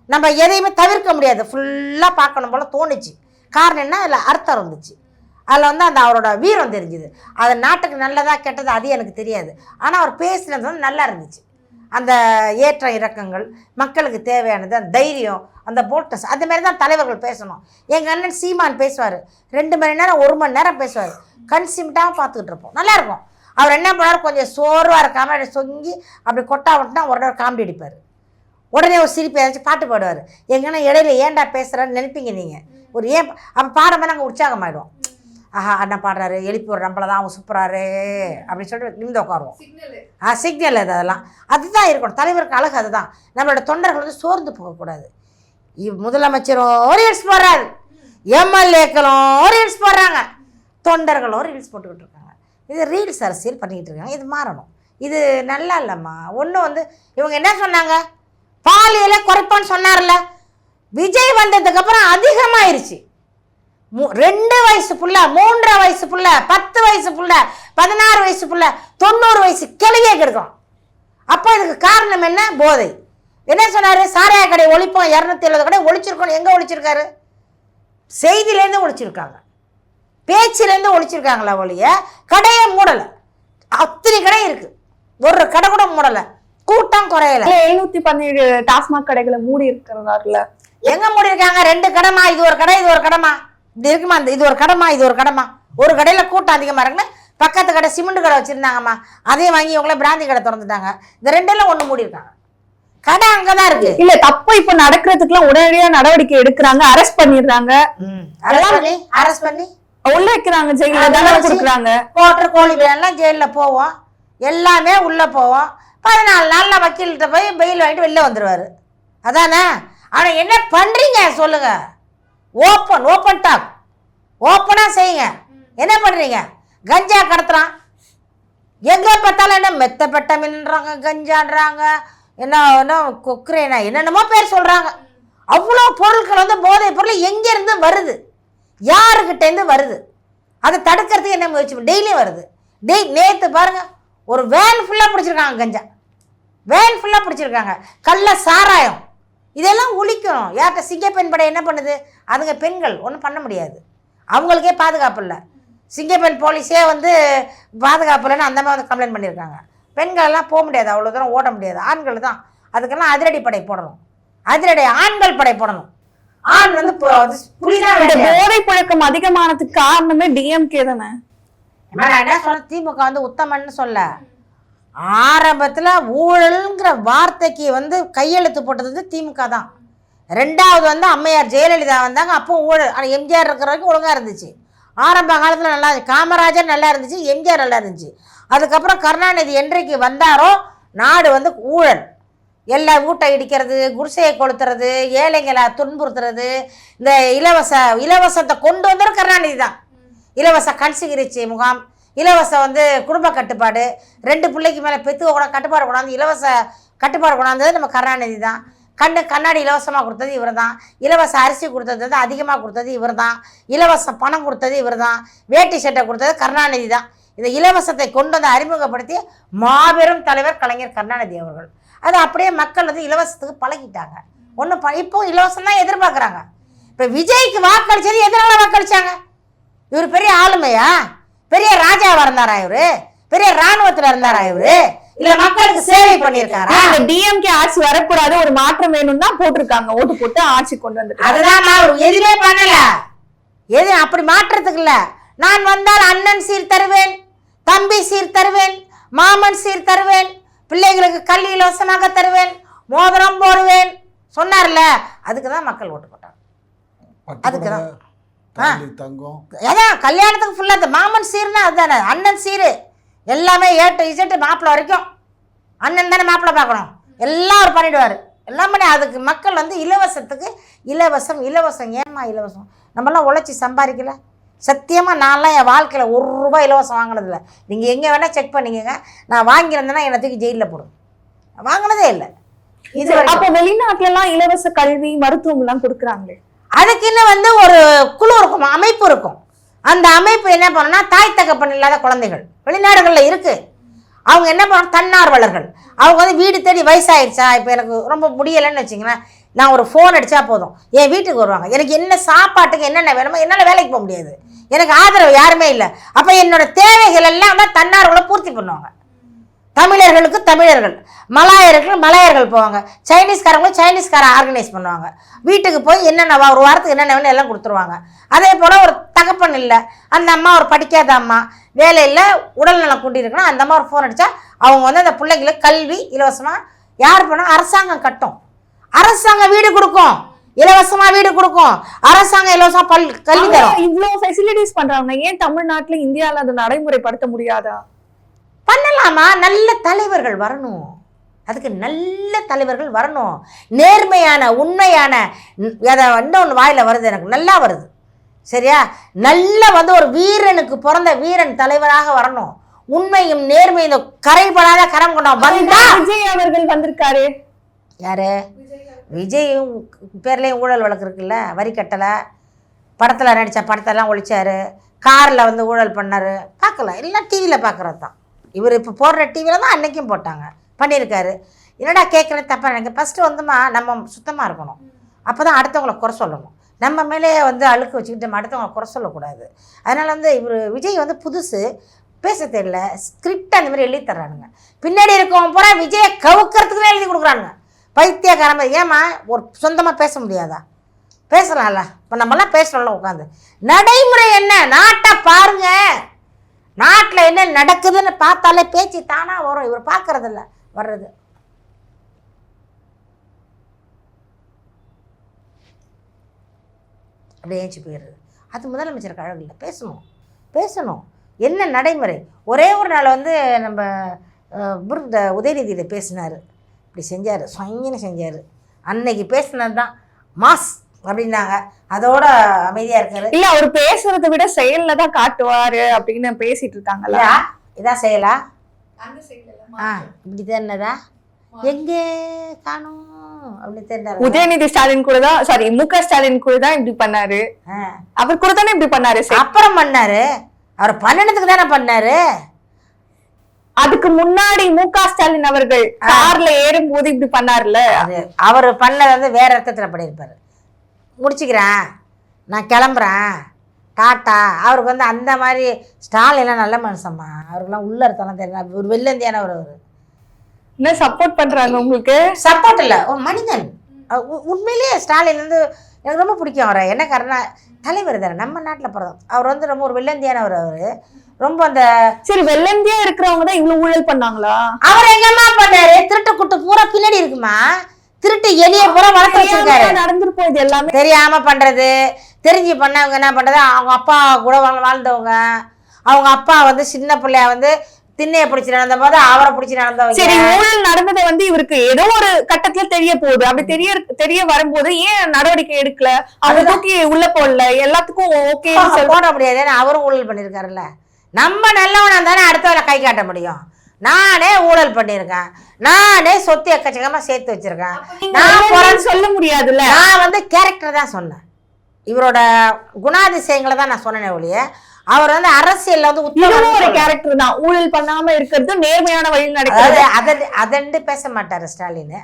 S2: நம்ம எதையுமே தவிர்க்க முடியாது, ஃபுல்லாக பார்க்கணும் போல் தோணுச்சு. காரணம் என்ன, அதில் அர்த்தம் இருந்துச்சு. அதில் வந்து அந்த அவரோட வீரம் தெரிஞ்சுது. அது நாட்டுக்கு நல்லதா கெட்டது அது எனக்கு தெரியாது. ஆனால் அவர் பேசினது வந்து நல்லா இருந்துச்சு. அந்த ஏற்ற இறக்கங்கள், மக்களுக்கு தேவையானது, அந்த தைரியம், அந்த போல்ட்னஸ், அதுமாரி தான் தலைவர்கள் பேசணும். எங்கள் அண்ணன் சீமான் பேசுவார், 2 மணி நேரம் 1 மணி நேரம் பேசுவார். கன்சியூம்டாக பார்த்துக்கிட்டு இருப்போம், நல்லாயிருக்கும். அவர் என்ன பண்ணார், கொஞ்சம் சோர்வாக இருக்காமல் அப்படி சொங்கி அப்படி கொட்டா விட்டுனா உடனே காமெடி அடிப்பார். உடனே ஒரு சிரிப்பு ஏதாச்சும் பாட்டு பாடுவார். எங்கன்னா இடையில ஏன்டா பேசுகிறான்னு நினைப்பீங்க நீங்கள். ஒரு ஏன் அப்போ பாடும்போது நாங்கள் உற்சாகமாயிடுவோம். ஆஹா அண்ணா பாடுறாரு, எழுப்பி ஒரு நம்மளை தான் அவங்க சூப்பராரு அப்படின்னு சொல்லிட்டு நிமிந்து உட்காருவோம். சிக்னல் அதெல்லாம் அதுதான் இருக்கணும். தலைவருக்கு அழகு அதுதான். நம்மளோட தொண்டர்கள் வந்து சோர்ந்து போகக்கூடாது. முதலமைச்சரும் ரீல்ஸ் போடுறாரு, எம்எல்ஏக்களும் ரீல்ஸ் போடுறாங்க, தொண்டர்களும் ரீல்ஸ் போட்டுக்கிட்டு இருக்காங்க. இது ரீல்ஸ் அரசியல் பண்ணிக்கிட்டு இருக்காங்க. இது மாறணும். இது நல்லா இல்லைம்மா. ஒன்று வந்து இவங்க என்ன சொன்னாங்க, பாலியலை குறைப்பான்னு சொன்னார்ல, விஜய் வந்ததுக்கப்புறம் அதிகமாயிருச்சு. 2 வயசு புள்ள, 3 வயசு புள்ள, 10 வயசு புள்ள, 16 வயசு புள்ள, 90 வயசு கிளையே கெடுக்கும். அப்போ இதுக்கு காரணம் என்ன, போதை. என்ன சொன்னார், சாராய கடை ஒழிப்போம், 270 கடை ஒழிச்சிருக்கோம். எங்கே ஒழிச்சிருக்காரு, செய்தியிலேருந்து ஒழிச்சிருக்காங்க, பேச்சிலேருந்து ஒழிச்சிருக்காங்களா ஒழிய கடையை மூடலை. அத்தனை கடை இருக்குது, ஒரு கடை கூட மூடலை, கூட்டம் குறையலை.
S3: 717 டாஸ்மாக் கடைகளை மூடி இருக்கிறதால
S2: எங்கே மூடி இருக்காங்க, 2 கடைமா, இது ஒரு கடை, இது ஒரு கடைமா, இப்படி இருக்குமா, இது ஒரு கடைமா, இது ஒரு கடைமா. ஒரு கடையில் கூட்டம் அதிகமாக இருக்குன்னு பக்கத்து கடை சிமெண்ட் கடை வச்சுருந்தாங்கம்மா, அதையும் வாங்கி இவங்களே பிராந்தி கடை திறந்துட்டாங்க. இந்த 2 ஒன்று மூடி இருக்காங்க, கடை அங்கதான் இருக்கு.
S3: இல்ல தப்பு இப்ப நடக்கிறதுக்குலாம் உடனடியா நடவடிக்கை எடுக்கிறாங்க, அரெஸ்ட் பண்ணிடுறாங்க,
S2: அரெஸ்ட் பண்ணி
S3: உள்ள வைக்கிறாங்க, ஜெயில தண்டனை கொடுக்குறாங்க.
S2: கோட்டர் கோழி எல்லாம் ஜெயிலில் போவோம், எல்லாமே உள்ள போவோம். 14 நாள்ல வக்கீல்கிட்ட போய் பெயில் வாங்கிட்டு வெளில வந்துடுவாரு. அதானே ஆனால் என்ன பண்ணுறீங்க சொல்லுங்க. ஓப்பன் டாக், ஓப்பனாக செய்யுங்க. என்ன பண்ணுறீங்க? கஞ்சா கடத்துறான், எங்கே பார்த்தாலும் என்ன மெத்தப்பட்ட மீன்றாங்க, கஞ்சான்றாங்க, என்ன கொக்குறேனா, என்னென்னமோ பேர் சொல்கிறாங்க. அவ்வளோ பொருட்கள் வந்து போதைப் பொருள் எங்கேருந்து வருது, யாருக்கிட்டேருந்து வருது, அதை தடுக்கிறதுக்கு என்ன முயற்சி டெய்லியும் வருது. நேற்று பாருங்கள், ஒரு வேன் ஃபுல்லாக பிடிச்சிருக்காங்க கஞ்சா, வேன் ஃபுல்லாக பிடிச்சிருக்காங்க. கள்ள சாராயம், இதெல்லாம் ஒழிக்கணும். யார்கிட்ட சிங்கப்பெண் படை என்ன பண்ணுது? அதுங்க பெண்கள் ஒன்றும் பண்ண முடியாது, அவங்களுக்கே பாதுகாப்பு இல்லை. சிங்கப்பெண் போலீஸே வந்து பாதுகாப்பு இல்லைன்னு அந்த மாதிரி வந்து கம்ப்ளைண்ட் பண்ணியிருக்காங்க. பெண்களெல்லாம் போக முடியாது, அவ்வளோ தூரம் ஓட முடியாது, ஆண்கள் தான். அதுக்கெல்லாம் அதிரடி படை போடணும், அதிரடி ஆண்கள் படை போடணும். ஆண் வந்து
S3: போதை பழக்கம் அதிகமானதுக்கு காரணமே டிஎம்கே தானே.
S2: நான் என்ன சொல்ல, திமுக வந்து உத்தமன்னு சொல்ல, ஆரம்பத்தில் ஊழல்ங்கிற வார்த்தைக்கு வந்து கையெழுத்து போட்டது வந்து திமுக தான். ரெண்டாவது வந்து அம்மையார் ஜெயலலிதா வந்தாங்க, அப்போ ஊழல். ஆனால் எம்ஜிஆர் இருக்கிற வரைக்கும் ஒழுங்காக இருந்துச்சு. ஆரம்ப காலத்தில் நல்லா இருந்துச்சு, காமராஜர் நல்லா இருந்துச்சு, எம்ஜிஆர் நல்லா இருந்துச்சு. அதுக்கப்புறம் கருணாநிதி என்றைக்கு வந்தாரோ நாடு வந்து ஊழல், எல்லா வீட்டை இடிக்கிறது, குடிசையை கொளுத்துறது, ஏழைங்களை துன்புறுத்துறது, இந்த இலவசத்தை கொண்டு வந்தவர் கருணாநிதி தான். இலவச கண் சிகிச்சை முகாம், இலவச வந்து குடும்ப கட்டுப்பாடு, 2 பிள்ளைக்கு மேலே பெற்றுக்க கூட கட்டுப்பாடு கொண்டாந்து இலவச கட்டுப்பாடு கொண்டாந்தது நம்ம கருணாநிதி தான். கண்ணாடி இலவசமாக கொடுத்தது இவர் தான். இலவச அரிசி கொடுத்தது வந்து அதிகமாக கொடுத்தது இவர் தான். இலவச பணம் கொடுத்தது இவர் தான். வேட்டி சட்டை கொடுத்தது கருணாநிதி தான். இந்த இலவசத்தை கொண்டு வந்து அறிமுகப்படுத்தி மாபெரும் தலைவர் கலைஞர் கருணாநிதி அவர்கள். அது அப்படியே மக்கள் வந்து இலவசத்துக்கு பழகிட்டாங்க. இப்போ இலவசம் தான் எதிர்பார்க்குறாங்க. இப்போ விஜய்க்கு வாக்களித்தது எதனால் வாக்களித்தாங்க? இவர் பெரிய ஆளுமையா? பெரிய ராஜாவா இருந்தாரா? இவரு பெரிய ராணுவத்தில் இருந்தாரா? இவரு இல்ல மக்களுக்கு சேவை பண்ணியிருக்காரா?
S3: டிஎம்கே ஆட்சி வரக்கூடாது, ஒரு மாற்றம் வேணும் தான் போட்டிருக்காங்க, ஓட்டு போட்டு ஆட்சி கொண்டு வந்துட்டு.
S2: அதுதான் அவர் எதுவுமே பண்ணல. எது அப்படி மாற்றத்துக்கு இல்ல. நான் வந்தால் அண்ணன் சீர் தருவேன், தம்பி சீர் தருவேன், மாமன் சீர் தருவேன், பிள்ளைங்களுக்கு கல்வி இலவசமாக தருவேன், மோதிரம் போடுவேன் சொன்னார்ல. அதுக்குதான் மக்கள் ஓட்டு போட்டாங்க. அதுக்குதான் அதான் கல்யாணத்துக்கு ஃபுல்லாக மாமன் சீர்னா அதுதானே. அண்ணன் சீரு எல்லாமே ஏட்டு இசட்டு மாப்பிள்ளை வரைக்கும் அண்ணன் தானே மாப்பிள்ளை பார்க்கணும், எல்லாம் அவர் பண்ணிடுவார், எல்லாம் பண்ணி. அதுக்கு மக்கள் வந்து இலவசத்துக்கு இலவசம். ஏமா இலவசம்? நம்மளாம் உழைச்சி சம்பாதிக்கல. சத்தியமாக நான்லாம் என் வாழ்க்கையில் 1 ரூபாய் இலவசம் வாங்கினதில்லை. நீங்கள் எங்கே வேணால் செக் பண்ணிக்கங்க. நான் வாங்கியிருந்தேன்னா என்னை தூக்கி ஜெயிலில் போடும். வாங்கினதே இல்லை.
S3: இது அப்போ வெளிநாட்டுலலாம் இலவச கல்வி மருத்துவம் எல்லாம் கொடுக்குறாங்களே,
S2: அதுக்குன்னு வந்து ஒரு குழு இருக்கும், அமைப்பு இருக்கும். அந்த அமைப்பு என்ன பண்ணணும்னா, தாய் தகப்பன் இல்லாத குழந்தைகள் வெளிநாடுகளில் இருக்குது. அவங்க என்ன பண்ணணும், தன்னார்வலர்கள். அவங்க வந்து வீடு தேடி வயசாகிடுச்சா, இப்போ எனக்கு ரொம்ப முடியலைன்னு வச்சிங்களேன், நான் ஒரு ஃபோன் அடித்தா போதும் என் வீட்டுக்கு வருவாங்க. எனக்கு என்ன சாப்பாட்டுக்கு என்னென்ன வேணுமோ, என்னால் வேலைக்கு போக முடியாது, எனக்கு ஆதரவு யாருமே இல்லை. அப்போ என்னோடய தேவைகள் எல்லாம் தான் தன்னார்வலை பூர்த்தி பண்ணுவாங்க. தமிழர்களுக்கு தமிழர்கள், மலாயர்கள் போவாங்க, சைனீஸ்காரங்களும் சைனீஸ்கார ஆர்கனைஸ் பண்ணுவாங்க. வீட்டுக்கு போய் என்னென்ன ஒரு வாரத்துக்கு என்னென்ன வேணும் எல்லாம் கொடுத்துருவாங்க. அதே போல் ஒரு தகப்பன் இல்லை, அந்த அம்மா ஒரு படிக்காத அம்மா, வேலையில் உடல்நலம் கொண்டிருக்கணும், அந்த அம்மா ஒரு ஃபோன் அடித்தா அவங்க வந்து அந்த பிள்ளைங்களுக்கு கல்வி இலவசமாக யார் பண்ணால் அரசாங்கம் கட்டும். அரசாங்கம் வீடு கொடுக்கும், இலவசமாக வீடு கொடுக்கும், அரசாங்கம் இலவசமாக கல்வி தரும்.
S3: இவ்வளோ ஃபெசிலிட்டிஸ் பண்ணுறாங்க, ஏன் தமிழ்நாட்டில் இந்தியாவில் அதை நடைமுறைப்படுத்த முடியாதா?
S2: பண்ணலாமா? நல்ல தலைவர்கள் வரணும், அதுக்கு நல்ல தலைவர்கள் வரணும். நேர்மையான உண்மையான அதை இன்னொன்று வாயில் வருது, எனக்கு நல்லா வருது சரியா. நல்ல வந்து ஒரு வீரனுக்கு பிறந்த வீரன் தலைவராக வரணும். உண்மையும் நேர்மையும் இந்த கரைபடாத கரம் கொண்டா வந்தா.
S3: விஜய் அவர்கள் வந்திருக்காரு.
S2: யாரு? விஜயும் பேர்லேயும் ஊழல் வழக்கு இருக்குல்ல, வரி கட்டலை, படத்தில் நடித்த படத்தெல்லாம் ஒழிச்சாரு, காரில் வந்து ஊழல் பண்ணார், பார்க்கலாம், எல்லாம் டிவியில் பார்க்குறது தான். இவர் இப்போ போடுற டிவியில் தான் அன்றைக்கும் போட்டாங்க, பண்ணியிருக்காரு. என்னடா கேட்குறது தப்பாக நினைக்க. ஃபஸ்ட்டு வந்துமா நம்ம சுத்தமாக இருக்கணும், அப்போ தான் அடுத்தவங்களை குறை சொல்லணும். நம்ம மேலே வந்து அழுக்கு வச்சுக்கிட்டு நம்ம அடுத்தவங்களை குறை சொல்லக்கூடாது. அதனால் வந்து இவர் விஜய் வந்து புதுசு, பேச தெரியல, ஸ்கிரிப்ட் அந்த மாதிரி எழுதி தர்றானுங்க. பின்னாடி இருக்கவங்க பூரா விஜயை கவுக்கிறதுக்குன்னு எழுதி கொடுக்குறானுங்க, பைத்தியக்காரமாக. ஏமா ஒரு சொந்தமாக பேச முடியாதா? பேசலாம்ல, இப்போ நம்மளாம் பேசணும்ல உட்காந்து. நடைமுறை என்ன, நாட்டை பாருங்க, நாட்டில் என்ன நடக்குதுன்னு பார்த்தாலே பேச்சு தானாக வரும். இவர் பார்க்கறதில்ல, வர்றது. அப்படியே ஏஞ்சி போயிடுறது. அது முதலமைச்சர் கழகில் பேசணும் என்ன நடைமுறை. ஒரே ஒரு நாள் வந்து நம்ம உதயநிதியில் பேசினார், இப்படி செஞ்சார், சொங்கன்னு செஞ்சார். அன்னைக்கு பேசினது தான் மாஸ் அப்படின்னாங்க. அதோட அமைதியா இருக்காரு.
S3: இல்ல அவர் பேசுறதை விட செயல்ல தான் காட்டுவாரு அப்படின்னு பேசிட்டு இருக்காங்கல்ல.
S2: இதான் செய்யலா இப்படிதான் என்னதா எங்கே காணும் அப்படின்னு தெரிஞ்சாரு.
S3: உதயநிதி ஸ்டாலின் கூட தான், சாரி முக ஸ்டாலின் கூட தான் இப்படி பண்ணாரு. அவர் கூட தானே இப்படி பண்ணாரு.
S2: அப்புறம் பண்ணாரு, அவர் பண்ணனதுக்கு தானே பண்ணாரு.
S3: அதுக்கு முன்னாடி முக ஸ்டாலின் அவர்கள் கார்ல ஏறும் போது இப்படி பண்ணாருல்ல.
S2: அது அவர் பண்ணது வந்து வேற அர்த்தத்துல பண்ணியிருப்பாரு. முடிச்சுக்கிறேன், நான் கிளம்புறேன், டாட்டா. அவருக்கு வந்து அந்த மாதிரி ஸ்டாலின்லாம் நல்ல மனுஷம்மா, அவருக்குலாம் உள்ள இருக்கலாம் தெரியல. ஒரு வெள்ளந்தியானவர். அவர்
S3: என்ன சப்போர்ட் பண்றாங்க உங்களுக்கு?
S2: சப்போர்ட் இல்லை, ஒரு மனிதன். உண்மையிலேயே ஸ்டாலின் வந்து எனக்கு ரொம்ப பிடிக்கும் அவரை. என்ன காரணம், தலைவர் தானே, நம்ம நாட்டில் பிறந்தோம். அவர் வந்து ரொம்ப ஒரு வெள்ளந்தியானவர். அவர் ரொம்ப அந்த
S3: சரி வெள்ளந்தியா இருக்கிறவங்க தான் இவ்வளவு ஊழல் பண்ணாங்களா?
S2: அவர் எங்கம்மா பண்ணாரு? திருட்டு குட்டு பூரா பின்னாடி இருக்குமா, திருட்டு எலிய பூரா வளர்த்து வச்சிருக்காரு.
S3: நடந்துருப்போம் இது எல்லாமே.
S2: தெரியாம பண்றது, தெரிஞ்சு பண்ணவங்க என்ன பண்றது, அவங்க அப்பா கூட வாழ்ந்தவங்க, அவங்க அப்பா வந்து சின்ன பிள்ளைய வந்து திண்ணைய பிடிச்சி நடந்த போது அவரை பிடிச்சி நடந்தவங்க.
S3: சரி ஊழல் நடந்ததை வந்து இவருக்கு ஏதோ ஒரு கட்டத்துல தெரிய போகுது. அப்படி தெரிய வரும்போது ஏன் நடவடிக்கை எடுக்கல? அவங்க தூக்கி உள்ள போடல, எல்லாத்துக்கும் ஓகே
S2: போட முடியாது. ஏன்னா அவரும் ஊழல் பண்ணிருக்காருல்ல. நம்ம நல்லவனா தானே அடுத்தவரை கை காட்ட முடியும். நானே ஊழல் பண்ணிருக்கேன், நானே சொத்து எக்கச்சக்கமா சேர்த்து வச்சிருக்கேன். நான்
S3: சொல்ல முடியாதுல்ல.
S2: நான் வந்து கேரக்டர் தான் சொன்னேன், இவரோட குணாதிசயங்களை தான் நான் சொன்னேன் ஒழிய அவர் வந்து அரசியல்ல வந்து
S3: ஒரு கேரக்டர் தான். ஊழல் பண்ணாம இருக்கிறது, நேர்மையான வழியில் நடக்கிறது,
S2: அதண்டு பேச மாட்டாரு ஸ்டாலின்.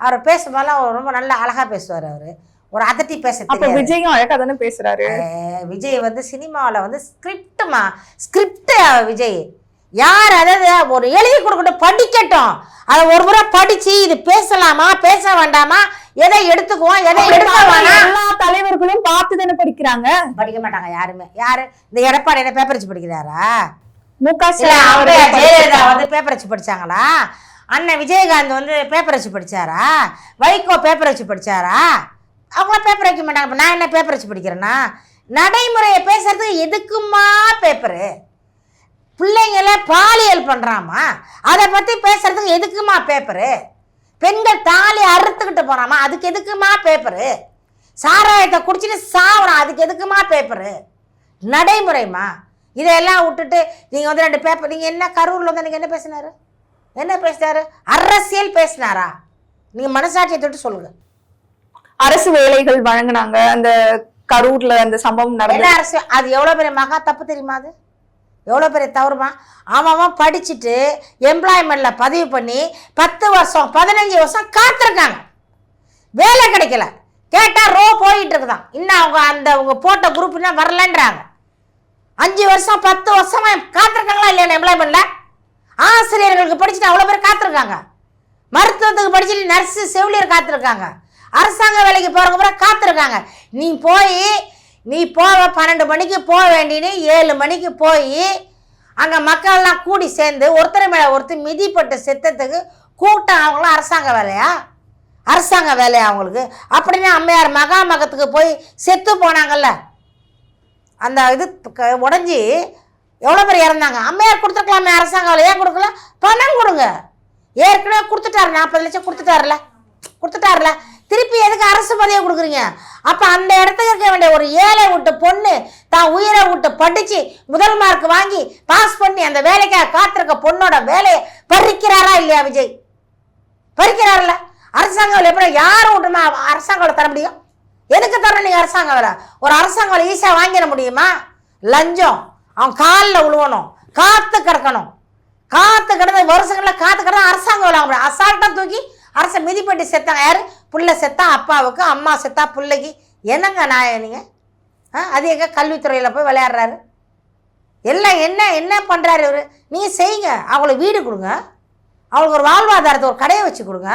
S2: அவர் பேசும்போதெல்லாம் அவர் ரொம்ப நல்லா அழகா பேசுவார். அவரு ஒரு அதட்டி பேச தெரியாது.
S3: விஜயும் அழகா தானே பேசுறாரு.
S2: விஜய் வந்து சினிமாவில் வந்து ஸ்கிரிப்ட் விஜய் யார், அதாவது ஒரு எழுதி கொடுக்கட்டும், படிக்கட்டும், அதை ஒரு முறை படிச்சு இது பேசலாமா பேச வேண்டாமா, எதை எடுத்துக்குவோம் எதை எடுக்க வேணாம்,
S3: எல்லா தலைவர்களும் பார்த்து தானே படிக்கிறாங்க.
S2: படிக்க மாட்டாங்க யாருமே. யாரு இந்த எடப்பாடி என்ன பேப்பர் வச்சு படிக்கிறாரா?
S3: முக
S2: ஜெயலலிதா வந்து பேப்பர் வச்சு படிச்சாங்களா? அண்ணன் விஜயகாந்த் வந்து பேப்பர் வச்சு படிச்சாரா? வைகோ பேப்பர் வச்சு படிச்சாரா? அவங்களாம் பேப்பர் வைக்க மாட்டாங்க. நான் என்ன பேப்பர் வச்சு படிக்கிறேன்னா, நடைமுறையை பேசுறதுக்கு எதுக்குமா பேப்பரு? பிள்ளைங்கள பாலியல் பண்றாமா, அதை பத்தி பேசுறதுக்கு எதுக்குமா பேப்பரு? பெண்கள் தாலி அறுத்துக்கிட்டு போறாமா, அதுக்கு எதுக்குமா பேப்பரு? சாராயத்தை குடிச்சிட்டு சாவறான், அதுக்கு எதுக்குமா பேப்பரு? நடைமுறைமா. இதெல்லாம் விட்டுட்டு நீங்க வந்து 2 பேப்பர், நீங்க என்ன கரூர்ல வந்து நீங்க என்ன பேசினாரு? அரசியல் பேசினாரா? நீங்க மனசாட்சியை தொட்டு சொல்லுங்க.
S3: அரசு வேலைகள் வழங்கினாங்க அந்த கரூர்ல அந்த சம்பவம் நடந்த
S2: அரசு, அது எவ்வளவு பெரிய மகா தப்பு தெரியுமா? அது எவ்வளோ பெரிய தவறுமா? அவன் படிச்சுட்டு எம்ப்ளாய்மெண்ட்ல பதிவு பண்ணி 10 வருஷம் 15 வருஷம் காத்திருக்காங்க, வேலை கிடைக்கல. கேட்டால் போயிட்டு இருக்குதான். இன்னும் அவங்க போட்ட குரூப் இன்னும் வரலன்றாங்க. 5 வருஷம் 10 வருஷமா காத்திருக்காங்களா இல்லையா எம்ப்ளாய்மெண்ட்ல? ஆசிரியர்களுக்கு படிச்சுட்டு அவ்வளோ பேர் காத்திருக்காங்க, மருத்துவத்துக்கு படிச்சுட்டு நர்ஸு செவிலியர் காத்திருக்காங்க, அரசாங்க வேலைக்கு போகிறவங்க பூரா காத்திருக்காங்க. நீ போவ 12 மணிக்கு போக வேண்டின்னு 7 மணிக்கு போய் அங்கே மக்கள்லாம் கூடி சேர்ந்து ஒருத்தர் மேலே ஒருத்தர் மிதிப்பட்டு செத்தத்துக்கு கூட்டம். அவங்களாம் அரசாங்க வேலையா அவங்களுக்கு? அப்படின்னா அம்மையார் மகாமகத்துக்கு போய் செத்து போனாங்கல்ல, அந்த இது உடஞ்சி எவ்வளோ பேர் இறந்தாங்க. அம்மையார் கொடுத்துருக்கலாமே அரசாங்க வேலை, ஏன் கொடுக்கல? பணம் கொடுங்க. ஏற்கனவே கொடுத்துட்டாரு, 40 லட்சம் கொடுத்துட்டாருல, திருப்பி எதுக்கு அரசு பதவியை கொடுக்குறீங்க? அப்போ அந்த இடத்துக்கு இருக்க வேண்டிய ஒரு ஏழை விட்டு பொண்ணு தான் உயிரை விட்டு படித்து முதல் மார்க் வாங்கி பாஸ் பண்ணி அந்த வேலைக்காக காத்திருக்க பொண்ணோட வேலையை பறிக்கிறாரா இல்லையா விஜய்? பறிக்கிறாருல்ல. அரசாங்க வேலை எப்படி யாரும் விட்டுமா அரசாங்க வேலை தர முடியும்? எதுக்கு தரணும் நீங்கள் அரசாங்க வேலை? ஒரு அரசாங்க வேலை ஈஸியாக வாங்கிட முடியுமா? லஞ்சம், அவன் காலில் விழுவணும், காத்து கிடக்கணும், காத்து கிடந்த வருஷங்களில் காத்து கிடந்தா அரசாங்க வேலை வாங்க முடியும். அசால்ட்டாக தூக்கி அரசை மிதிப்பட்டு செத்தாங்க. யார்? புள்ள செத்தா அப்பாவுக்கு, அம்மா செத்தா பிள்ளைக்கு. என்னங்க நாயனிங்க? அது எங்க கல்வித்துறையில் போய் விளையாடுறாரு? எல்லாம் என்ன பண்ணுறாரு இவர்? நீங்கள் செய்யுங்க, அவங்களுக்கு வீடு கொடுங்க, அவங்களுக்கு ஒரு வாழ்வாதாரத்தை ஒரு கடையை வச்சு கொடுங்க.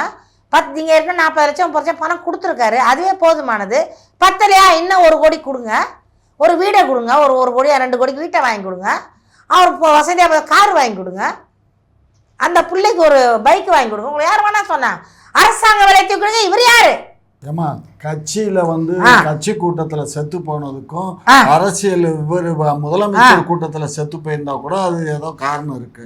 S2: நீங்கள் இருக்க 40 லட்சம் 30 லட்சம் பணம் கொடுத்துருக்காரு, அதுவே போதுமானது. 10 இன்னும் 1 கோடி கொடுங்க, ஒரு வீடை கொடுங்க, ஒரு 1 கோடி 2 கோடிக்கு வீட்டை வாங்கி கொடுங்க, அவருக்கு வசதியாக கார் வாங்கி கொடுங்க, அந்த பிள்ளைக்கு ஒரு பைக் வாங்கி கொடுங்க. உங்களை யார் வேணா சொன்னா அரசாங்க வேலைக்கு கொடுங்க. இவர் யாரு?
S1: ஏமா கட்சியில வந்து கட்சி கூட்டத்துல செத்து போனதுக்கும் அரசியல் இவர் முதலமைச்சர் கூட்டத்துல செத்து போயிருந்தா கூட அது ஏதோ காரணம் இருக்கு.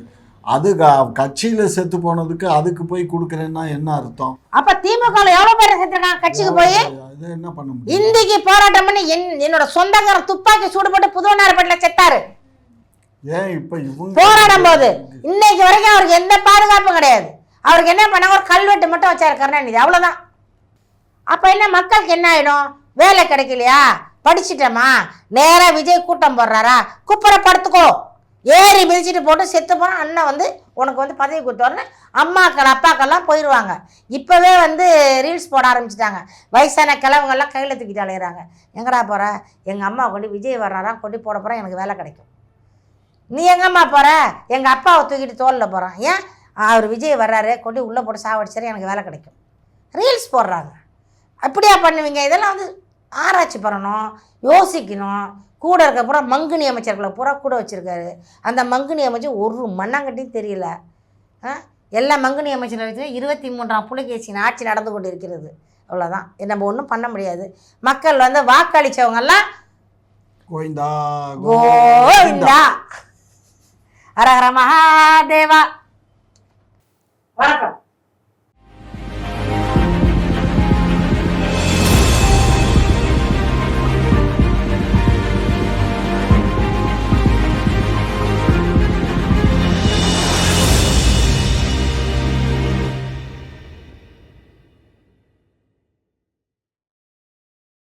S1: அது கட்சியில செத்து போனதுக்கு அதுக்கு போய் கொடுக்குறேன்னா என்ன அர்த்தம்?
S2: அப்ப திமுக எவ்வளவு பேர் செத்துருக்காங்க கட்சிக்கு போய்?
S1: அது என்ன பண்ண முடியும்?
S2: இந்திக்கு போராட்டம் பண்ணி என்னோட சொந்தக்கார துப்பாக்கி சூடுபட்டு புதுவனார்பேட்டில செத்தாரு.
S1: ஏன் இப்ப இவங்க
S2: போராடும் போது இன்னைக்கு வரைக்கும் அவருக்கு எந்த பாதுகாப்பும் கிடையாது. அவருக்கு என்ன பண்ணாங்க, ஒரு கல்வெட்டு மட்டும் வச்சாரு கருணாநிதி, அவ்வளவுதான். அப்ப என்ன மக்களுக்கு என்ன ஆயிடும்? வேலை கிடைக்கலையா, படிச்சுட்டோமா, நேரா விஜய் கூட்டம் போடுறாரா, குப்பரை படுத்துக்கோ, ஏறி மிதிச்சுட்டு போட்டு செத்து போனா அண்ணன் வந்து உனக்கு வந்து பதவி கொடுத்தோன்னு அம்மாக்கள் அப்பாக்கள்லாம் போயிடுவாங்க. இப்போவே வந்து ரீல்ஸ் போட ஆரம்பிச்சிட்டாங்க. வயசான கிழவங்கெல்லாம் கையில் தூக்கிட்டு அலையிறாங்க. எங்கடா போகிற? எங்கள் அம்மா கொண்டு விஜய் வர்றாராம், கொண்டு போட போகிறேன், எனக்கு வேலை கிடைக்கும். நீ எங்கள் அம்மா போகிற? எங்கள் அப்பாவை தூக்கிட்டு தோளில் போகிறான். ஏன்? அவர் விஜய் வர்றாரு, கொண்டு உள்ளே போட்டு சாவடிச்சாரு, எனக்கு வேலை கிடைக்கும். ரீல்ஸ் போடுறாங்க. அப்படியா பண்ணுவீங்க? இதெல்லாம் வந்து ஆராய்ச்சி பண்ணணும், யோசிக்கணும். கூட இருக்க பூரா மங்குனி அமைச்சர்களை பூரா கூட வச்சுருக்காரு. அந்த மங்குனி அமைச்சர் ஒரு மண்ணாங்கட்டியும் தெரியல. எல்லா மங்குனி அமைச்சரை வச்சு 23ஆம் புலிகேசியின் ஆட்சி நடந்து கொண்டு இருக்கிறது. அவ்வளோதான். நம்ம ஒன்றும் பண்ண முடியாது. மக்கள் வந்து வாக்களித்தவங்கெல்லாம்
S1: கோவிந்தா
S2: கோவிந்தா, ஹர ஹர மகாதேவா.